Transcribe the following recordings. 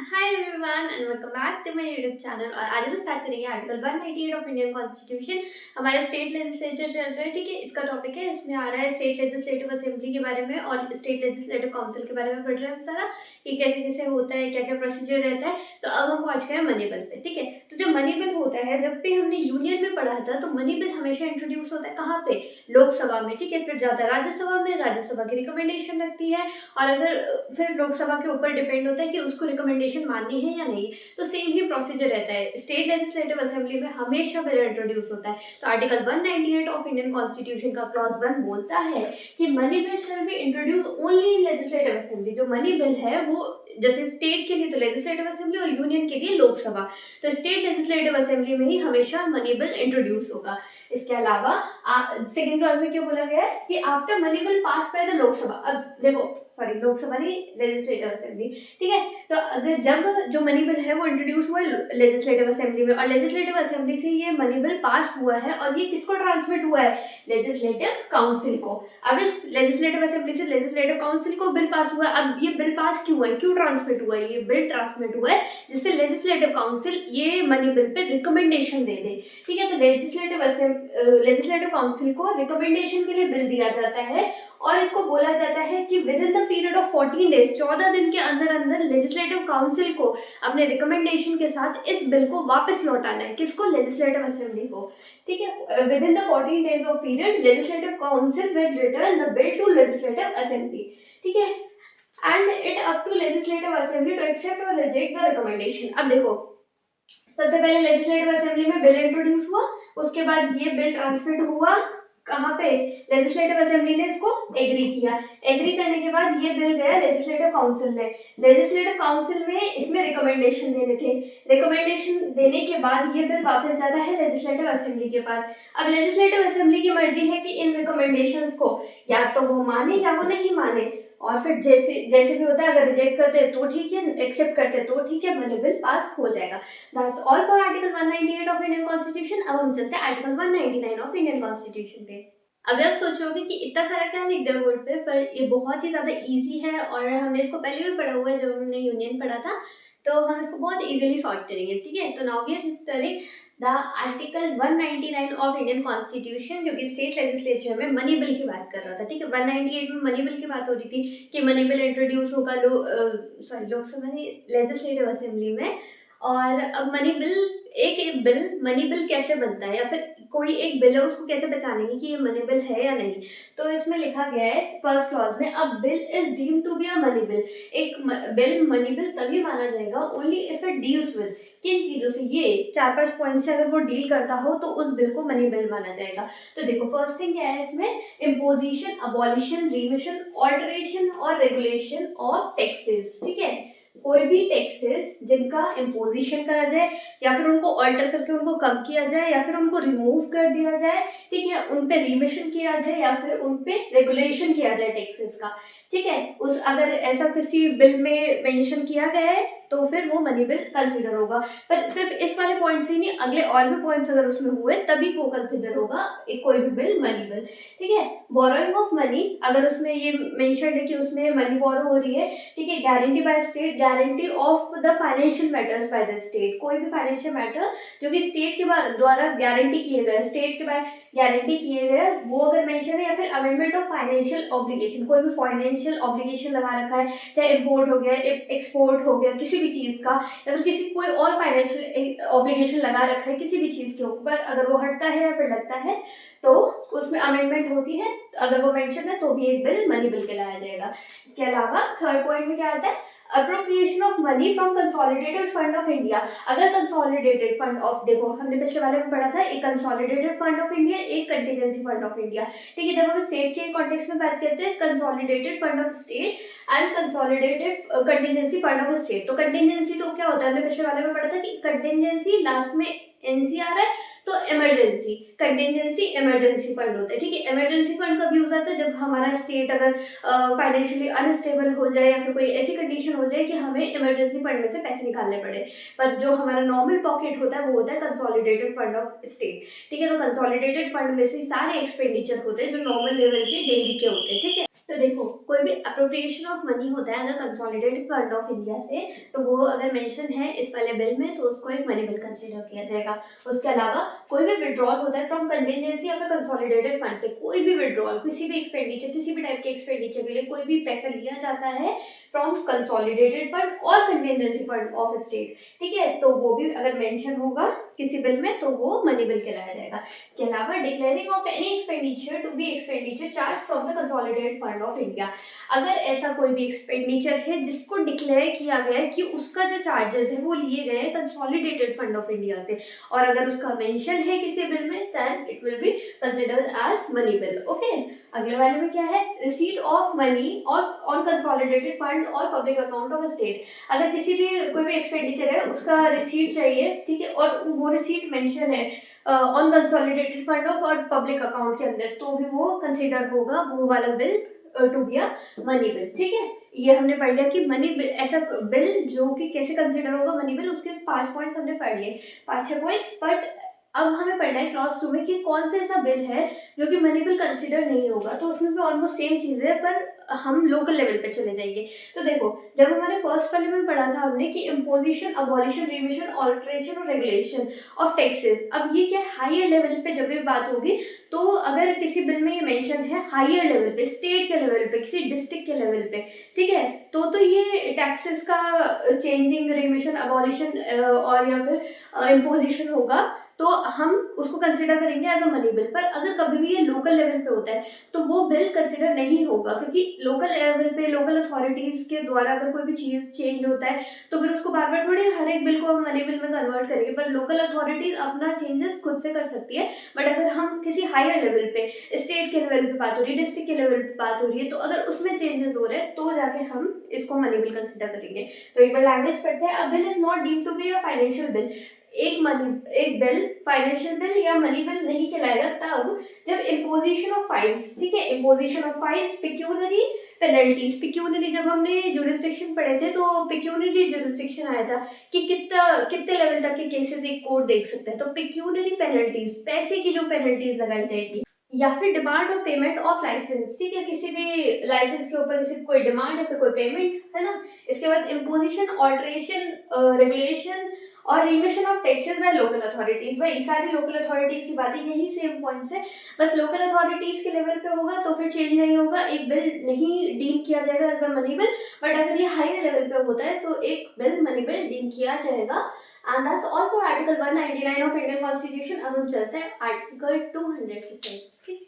Hi everyone and welcome back to my YouTube channel. और आज हम स्टार्ट करेंगे आर्टिकल 198 ऑफ इंडियन कॉन्स्टिट्यूशन। हमारा स्टेट लेजिस्लेचर चल रहा है, ठीक है। इसका टॉपिक है, इसमें आ रहा है स्टेट लेजिस्लेटिव असेंबली के बारे में और स्टेट लेजिस्लेटिव काउंसिल के बारे में पढ़ रहे हैं हम सारा, कि कैसे कैसे होता है, क्या क्या प्रोसीजर रहता है। तो अब हम पहुंच गए हैं मनी बिल पे, ठीक है। तो जो मनी बिल होता है, जब भी हमने यूनियन में पढ़ा था तो मनी बिल हमेशा इंट्रोड्यूस होता है कहाँ पे, लोकसभा में, ठीक है। फिर जाता है राज्यसभा में, राज्यसभा की रिकमेंडेशन लगती है और अगर फिर लोकसभा के ऊपर डिपेंड होता है कि उसको रिकमेंडेशन माननी है या नहीं। तो सेम ही प्रोसीजर रहता है, स्टेट लेजिस्लेटिव असेंबली में हमेशा बिल इंट्रोड्यूस होता है। तो आर्टिकल 198 ऑफ इंडियन कॉन्स्टिट्यूशन का क्लॉज 1 बोलता है कि money bill shall be introduce only in legislative assembly. जो मनी बिल है वो जैसे स्टेट के लिए तो लेजिस्लेटिव असेंबली और यूनियन के लिए लोकसभा, तो स्टेट लेजिस्लेटिव असेंबली में ही हमेशा मनी बिल इंट्रोड्यूस होगा। इसके अलावा सेकंड क्लॉज में क्या बोला गया है कि after money bill pass by the Lok Sabha, अब देखो सॉरी लोकसभा नहीं, लेजिस्लेटिव असेंबली, ठीक है। तो अगर जब जो मनी बिल है वो इंट्रोड्यूस हुआ है लेजिस्लेटिव असेंबली में और लेजिस्लेटिव असेंबली से ये मनी बिल पास हुआ है और ये किसको ट्रांसमिट हुआ है, लेजिस्लेटिव काउंसिल को। अब इस लेजिस्लेटिव असेंबली से लेजिस्लेटिव काउंसिल को बिल पास हुआ है। अब ये बिल पास क्यों है, क्यों ट्रांसमिट हुआ है, ये बिल ट्रांसमिट हुआ है जिससे लेजिस्लेटिव काउंसिल ये मनी बिल पे रिकमेंडेशन दे दे, ठीक है। तो लेजिस्लेटिव काउंसिल को रिकमेंडेशन के लिए बिल दिया जाता है और इसको बोला जाता है कि with in the period of 14 days, 14 दिन के अंदर अंदर लेजिस्लेटिव काउंसिल को अपने रिकमेंडेशन के साथ इस बिल को वापस लौटाना है। किसको, लेजिस्लेटिव असेंबली को, ठीक है। Within the 14 days of period legislative council will return the bill to legislative assembly, ठीक है, and it up to legislative assembly to accept और रिजेक्ट द रिकमेंडेशन। अब देखो, सबसे पहले लेजिस्लेटिव असेंबली में बिल इंट्रोड्यूस हुआ, उसके बाद ये बिल ट्रांसमिट हुआ कहाँ पे, लेजिस्लेटिव असेंबली ने इसको एग्री किया। एग्री करने के बाद ये बिल गया लेजिस्लेटिव काउंसिल में। लेजिस्लेटिव काउंसिल में इसमें रिकमेंडेशन देने थे। रिकमेंडेशन देने के बाद ये बिल वापस जाता है लेजिस्लेटिव असेंबली के पास। अब लेजिस्लेटिव असेंबली की मर्जी है कि इन रिकमेंडेशंस को या तो वो माने या वो नहीं माने, और फिर जैसे जैसे भी होता है, अगर रिजेक्ट करते हैं तो ठीक है, एक्सेप्ट करते हैं तो ठीक है, मनी बिल पास हो जाएगा। That's all for article 198 of Indian constitution. अब हम चलते हैं आर्टिकल 199 ऑफ इंडियन कॉन्स्टिट्यूशन पे। अभी आप सोच रहे होगे कि इतना सारा क्या लिख दिया बोर्ड पे, पर ये बहुत ही ज्यादा इजी है और हमने इसको पहले भी पढ़ा हुआ है जब हमने यूनियन पढ़ा था, तो हम इसको बहुत इजीली सॉल्व करेंगे, ठीक है। तो now we are studying the article 199 of Indian constitution, जो कि स्टेट लेजिस्लेचर में मनी बिल की बात कर रहा था, ठीक है। 198 में मनी बिल की बात हो रही थी कि मनी बिल इंट्रोड्यूस होगा लोकसभा ने लेजिस्लेटिव असेंबली में। और अब मनी बिल, एक बिल मनी बिल कैसे बनता है, या फिर कोई एक बिल है उसको कैसे पहचानेंगे कि ये मनी बिल है या नहीं। तो इसमें लिखा गया है फर्स्ट क्लॉज में, a bill is deemed to be a money bill. एक बिल मनी बिल तभी माना जाएगा only if it deals with, किन चीजों से, ये 4-5 पॉइंट से अगर वो डील करता हो तो उस बिल को मनी बिल माना जाएगा। तो देखो फर्स्ट थिंग क्या है इसमें, इम्पोजिशन, अबॉलिशन, रिमिशन, ऑल्टरेशन और रेगुलेशन ऑफ टैक्सेस, ठीक है। कोई भी टैक्सेस जिनका इम्पोजिशन करा जाए या फिर उनको ऑल्टर करके उनको कम किया जाए या फिर उनको रिमूव कर दिया जाए, ठीक है, उन पे रिमिशन किया जाए या फिर उन पे रेगुलेशन किया जाए टैक्सेस का, ठीक है। उस अगर ऐसा किसी बिल में मेंशन किया गया है तो फिर वो मनी बिल कंसीडर होगा। पर सिर्फ इस वाले पॉइंट से नहीं, अगले और भी पॉइंट्स अगर उसमें हुए तभी वो कंसीडर होगा कोई भी बिल मनी बिल, ठीक है। बोरोइंग ऑफ मनी, अगर उसमें ये मेंशन है कि उसमें मनी बोरो हो रही है, ठीक है, guarantee by state, guarantee of the financial matters by the state, कोई भी फाइनेंशियल मैटर जो कि स्टेट के द्वारा गारंटी किए गए, स्टेट के बाय गारंटी किए गए, वो अगर मेंशन है, या फिर अमेंडमेंट ऑफ फाइनेंशियल ऑब्लिगेशन, कोई भी फाइनेंशियल ऑब्लिगेशन लगा रखा है, चाहे इम्पोर्ट हो गया, एक्सपोर्ट हो गया, किसी भी चीज का, या फिर किसी कोई और फाइनेंशियल ऑब्लिगेशन लगा रखा है किसी भी चीज के ऊपर, अगर वो हटता है या फिर लगता है तो उसमें अमेंडमेंट होती है, अगर वो मेंशन है तो भी एक बिल मनी बिल कहलाया जाएगा। इसके अलावा थर्ड पॉइंट में क्या आता है, appropriation of money from consolidated fund of India. अगर कंसोलिडेटेड फंड ऑफ, देखो हमने पिछले वाले में पढ़ा था, एक कंसोलिडेटेड फंड ऑफ इंडिया, एक कंटीजेंसी फंड ऑफ इंडिया, ठीक है। जब हम स्टेट के कॉन्टेक्स्ट में बात करते हैं, consolidated fund of state and consolidated contingency fund of state. तो कंटीजेंसी तो क्या होता है, हमने पिछले वाले में पढ़ा था कि कंटीजेंसी लास्ट में एनसीआर है, तो इमरजेंसी, कंटीजेंसी इमरजेंसी फंड होता है, ठीक है। इमरजेंसी फंड कब यूज आता है, जब हमारा स्टेट अगर फाइनेंशियली अनस्टेबल हो जाए या फिर कोई ऐसी कंडीशन हो जाए कि हमें इमरजेंसी फंड में से पैसे निकालने पड़े। पर जो हमारा नॉर्मल पॉकेट होता है वो होता है कंसोलिडेटेड फंड ऑफ स्टेट, ठीक है। तो कंसोलिडेटेड फंड में से सारे एक्सपेंडिचर होते हैं जो नॉर्मल लेवल के डेली के होते हैं, ठीक है। तो देखो, कोई भी अप्रोप्रिएशन ऑफ मनी होता है अगर कंसोलिडेटेड फंड ऑफ इंडिया से, तो वो अगर मेंशन है इस वाले बिल में तो उसको एक मनी बिल कंसीडर किया जाएगा। उसके अलावा कोई भी विड्रॉल होता है फ्रॉम कंटिजेंसी या फिर कंसोलिडेटेड फंड से, कोई भी विड्रॉल, किसी भी एक्सपेंडिचर, किसी भी टाइप के एक्सपेंडिचर के लिए कोई भी पैसा लिया जाता है फ्रॉम कंसोलिडेटेड फंड और कंटिजेंसी फंड ऑफ स्टेट, ठीक है, तो वो भी अगर मेंशन होगा किसी बिल में तो वो मनी बिल कहलाया जाएगा। के अलावा declaring of any expenditure to be expenditure charge from the consolidated fund of India, अगर ऐसा कोई भी एक्सपेंडिचर है जिसको डिक्लेयर किया गया है कि उसका जो चार्जेस है वो लिए गए हैं कंसोलिडेटेड फंड ऑफ इंडिया से, और अगर उसका मेंशन है किसी बिल में then it will be considered as money bill. Okay, अगले वाले में क्या है, रिसीट ऑफ मनी और ऑन कंसोलिडेटेड फंड और पब्लिक अकाउंट ऑफ स्टेट, अगर किसी भी कोई भी एक्सपेंडिचर है उसका रिसीट चाहिए, ठीक है, और वो रिसीट मेंशन है ऑन कंसोलिडेटेड फंड ऑफ और पब्लिक अकाउंट के अंदर, तो भी वो कंसीडर होगा वो वाला bill to be a money bill. ठीक है, ये हमने पढ़ लिया कि मनी बिल ऐसा बिल जो कि कैसे कंसीडर होगा मनी बिल, उसके 5 पॉइंट्स हमने पढ़ लिए, 5-6 पॉइंट्स। बट अब हमें पढ़ना है क्लास 2 में कि कौन सा ऐसा बिल है जो कि मनी बिल कंसीडर नहीं होगा, तो उसमें भी ऑलमोस्ट सेम चीज़ है पर हम लोकल लेवल पे चले जाएंगे। तो देखो, जब हमारे फर्स्ट वाले में पढ़ा था हमने कि इम्पोजिशन, अबॉलिशन, रिविजन, ऑल्ट्रेशन और रेगुलेशन ऑफ टैक्सेस, अब ये क्या हायर लेवल पे जब भी बात होगी तो अगर किसी बिल में ये मेंशन है हायर लेवल पे, स्टेट के लेवल पे, किसी डिस्ट्रिक्ट के लेवल पे, ठीक है, तो ये टैक्सेस का चेंजिंग, रिमिशन, अबॉलिशन और या फिर इम्पोजिशन होगा, तो हम उसको कंसिडर करेंगे एज अ मनी बिल। पर अगर कभी भी ये लोकल लेवल पे होता है तो वो बिल कंसिडर नहीं होगा, क्योंकि लोकल लेवल पे लोकल अथॉरिटीज के द्वारा अगर कोई भी चीज़ चेंज होता है तो फिर उसको बार बार थोड़ी हर एक बिल को हम मनी बिल में कन्वर्ट करेंगे, पर लोकल अथॉरिटीज अपना चेंजेस खुद से कर सकती है। बट अगर हम किसी हायर लेवल पे, स्टेट के लेवल पे बात हो रही है, डिस्ट्रिक्ट के लेवल पे बात हो रही है, तो अगर उसमें चेंजेस हो रहे हैं तो जाके हम इसको मनी बिल कंसिडर करेंगे। तो एक बार लैंग्वेज पढ़ते हैं। A bill is not deemed to be a financial bill, एक बिल फाइनेंशियल बिल या मनी बिल नहीं कहलाएगा तब जब इम्पोजिशन ऑफ फाइन्स, ठीक है, imposition of fines, pecuniary penalties, pecuniary जब हमने जुरिस्डिक्शन पढ़े थे तो पिक्यूनरी जुरिस्डिक्शन आया था कि कितने लेवल तक के केसेस एक कोर्ट देख सकते हैं, तो पिक्यूनरी पेनल्टीज, पैसे की जो पेनल्टीज लगाई जाएगी, या फिर डिमांड और पेमेंट ऑफ लाइसेंस, ठीक है, किसी भी लाइसेंस के ऊपर जैसे कोई डिमांड है फिर कोई पेमेंट है ना। इसके बाद इम्पोजिशन, ऑल्ट्रेशन, रेगुलेशन और remission of taxes by local authorities, भाई सारी लोकल अथॉरिटीज की बातें यही सेम पॉइंट्स है, बस लोकल अथॉरिटीज के लेवल पे होगा तो फिर चेंज नहीं होगा, एक बिल नहीं डीम किया जाएगा as a money bill. But अगर ये हायर लेवल पे होता है तो एक बिल मनी बिल डीम किया जाएगा। And that's all for article 199 of Indian constitution. अब हम चलते हैं आर्टिकल 200 की side.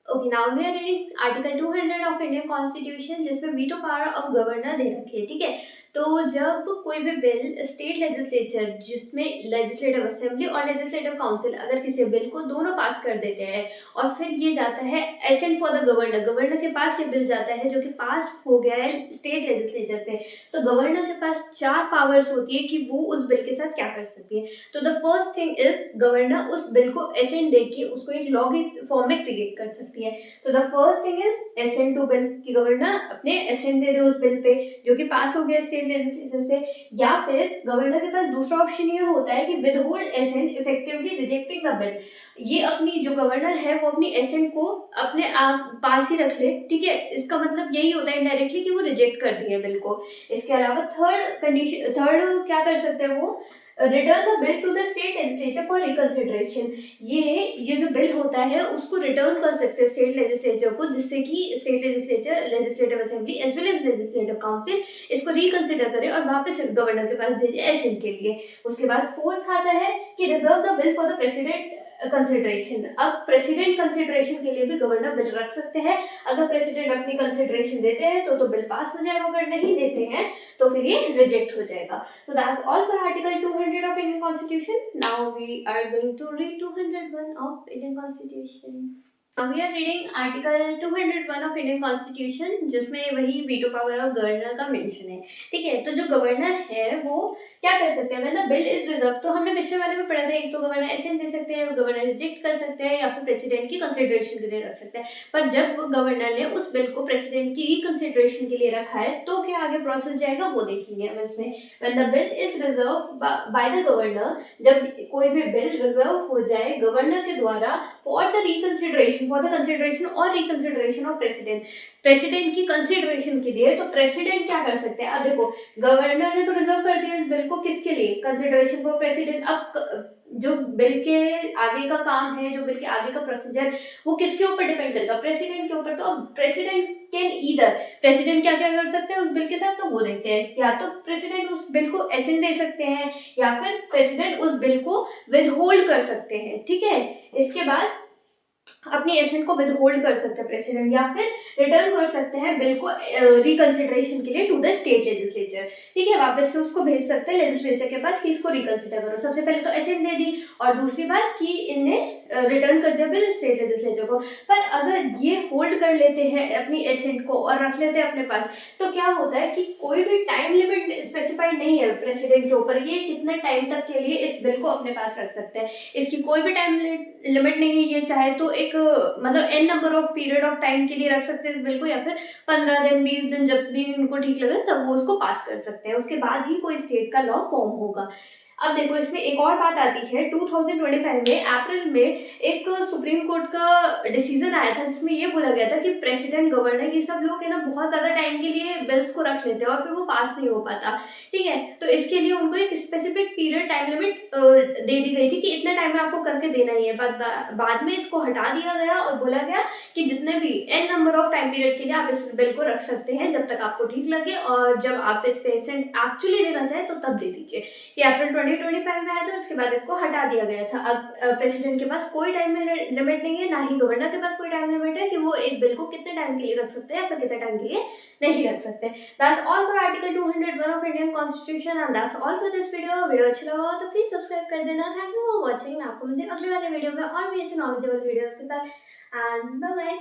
Okay, now we are reading article 200 of Indian constitution, जिसमें वीटो पावर ऑफ गवर्नर दे रखी है, ठीक है। तो जब कोई भी बिल स्टेट लेजिस्लेचर, जिसमें लेजिस्लेटिव असेंबली और लेजिस्लेटिव काउंसिल अगर किसी बिल को दोनों पास कर देते हैं और फिर ये जाता है assent for the governor, governor के पास ये बिल जाता है जो कि पास हो गया है स्टेट लेजिस्लेचर से, तो गवर्नर के पास 4 पावर्स होती है कि वो उस बिल के साथ क्या कर सकती है। तो the first thing is governor उस बिल को एसेंट देके उसको एक लॉ के फॉर्म में क्रिएट कर सकती है। तो the first thing is assent to bill, कि गवर्नर अपने एसेंट दे दे उस बिल पे जो कि पास हो गया स्टेट लेजिस्लेचर से, या फिर गवर्नर के पास दूसरा ऑप्शन ये होता है कि withhold assent effectively rejecting the bill, ये अपनी जो गवर्नर है वो अपनी एसेंट को अपने आप पास ही रख ले, ठीक है, इसका मतलब यही होता है इनडायरेक्टली कि वो रिजेक्ट कर दिए बिल को। इसके अलावा थर्ड क्या कर सकते हैं वो, return the bill to the state legislature for reconsideration, ये जो बिल होता है उसको रिटर्न कर सकते हैं स्टेट लेजिस्लेचर को, जिससे कि state legislature, legislative assembly as well as legislative council इसको रिकंसिडर करे और वापस गवर्नर के पास भेजे एसेंट के लिए। उसके बाद फोर्थ आता है कि reserve the bill for the president consideration, अब प्रेसिडेंट कंसिडरेशन के लिए भी गवर्नर बिल रख सकते हैं, अगर प्रेसिडेंट अपनी कंसिडरेशन देते हैं तो बिल पास हो जाएगा, अगर नहीं देते हैं तो फिर ये रिजेक्ट हो जाएगा। So that's all for Article 200 of Indian Constitution. Now we are going to read 201 of Indian Constitution. Now we are reading Article 201 of Indian Constitution, जिसमें वही वीटो पावर ऑफ गवर्नर का मेंशन है, ठीक है। तो जो गवर्नर है वो क्या कर सकते हैं, when the bill is reserve, तो हमने पिछले वाले में पढ़ा था, एक तो गवर्नर एसेंट दे सकते हैं, गवर्नर रिजेक्ट कर सकते हैं, या फिर प्रेसिडेंट की कंसिडरेशन के लिए रख सकते हैं। पर जब वो गवर्नर ने उस बिल को प्रेसिडेंट की रिकंसिडरेशन के लिए रखा है, तो क्या आगे प्रोसेस जाएगा वो देखेंगे हम इसमें। When the bill is reserve by the governor, जब कोई भी बिल रिजर्व हो जाए गवर्नर के द्वारा for the reconsideration, for the consideration और रिकंसिडरेशन ऑफ प्रेसिडेंट, प्रेसिडेंट की कंसिडरेशन के लिए, तो प्रेसिडेंट क्या कर सकते हैं। अब देखो, गवर्नर ने तो रिजर्व कर दिया इस बिल को, किसके लिए, कंसिडरेशन फॉर प्रेसिडेंट। अब जो बिल के आगे का काम है, जो बिल के आगे का प्रोसीजर, वो किसके ऊपर डिपेंड करेगा, प्रेसिडेंट के ऊपर। तो अब प्रेसिडेंट कैन ईदर, प्रेसिडेंट क्या क्या कर सकते हैं उस बिल के साथ, तो वो देखते हैं। या तो प्रेसिडेंट उस बिल को एसेंट दे सकते हैं, या फिर प्रेसिडेंट उस बिल को विदहोल्ड कर सकते हैं, ठीक है। इसके बाद अपनी एसेंट को विदहोल्ड कर सकते हैं प्रेसिडेंट, या फिर रिटर्न कर सकते हैं बिल को रिकंसिडरेशन के लिए टू द स्टेट लेजिस्लेचर, ठीक है। वापस से उसको भेज सकते हैं लेजिस्लेचर के पास कि इसको रिकंसिडर करो। सबसे पहले तो एसेंट दे दी, और दूसरी बात कि इनने रिटर्न कर दिया बिल स्टेट लेजिस्लेचर को। पर अगर ये होल्ड कर लेते हैं अपनी एसेंट को और रख लेते हैं अपने पास, तो क्या होता है कि कोई भी टाइम लिमिट स्पेसिफाइड नहीं है प्रेसिडेंट के ऊपर, ये कितने टाइम तक के लिए इस बिल को अपने पास रख सकते हैं, इसकी कोई भी टाइम लिमिट नहीं है। ये चाहे तो एक मतलब n number of period of time के लिए रख सकते हैं इस बिल को, या फिर 15 दिन 20 दिन, जब भी इनको ठीक लगे तब वो उसको पास कर सकते हैं। उसके बाद ही कोई स्टेट का लॉ फॉर्म होगा। अब देखो, इसमें एक और बात आती है, 2025 में अप्रैल में एक सुप्रीम कोर्ट का डिसीजन आया था, जिसमें ये बोला गया था कि प्रेसिडेंट, गवर्नर, ये सब लोग है ना बहुत ज्यादा टाइम के लिए बिल्स को रख लेते हैं और फिर वो पास नहीं हो पाता, ठीक है। तो इसके लिए उनको एक स्पेसिफिक पीरियड टाइम लिमिट दे दी गई थी कि इतने टाइम में आपको करके देना ही है। बाद में इसको हटा दिया गया और बोला गया कि जितने भी n number of time period के लिए आप इस बिल को रख सकते हैं, जब तक आपको ठीक लगे, और जब आप इस पेशेंट एक्चुअली देना चाहे तो तब दे दीजिए। ये अप्रैल 2025 में आया था, उसके बाद इसको हटा दिया गया था। अब प्रेसिडेंट के पास कोई टाइम लिमिट नहीं है, ना ही गवर्नर के पास कोई टाइम लिमिट है कि वो एक बिल को कितने टाइम के लिए रख सकते हैं या फिर कितने टाइम के लिए नहीं रख सकते। That's all for article 201 of Indian constitution, and that's all for this video. Video अच्छा लगा हो तो प्लीज सब्सक्राइब कर देना। Thank you for watching. मैं आपको मिलती हूँ अगले वाले वीडियो में और भी ऐसे नॉलेजेबल वीडियोस के साथ, एंड बाय बाय।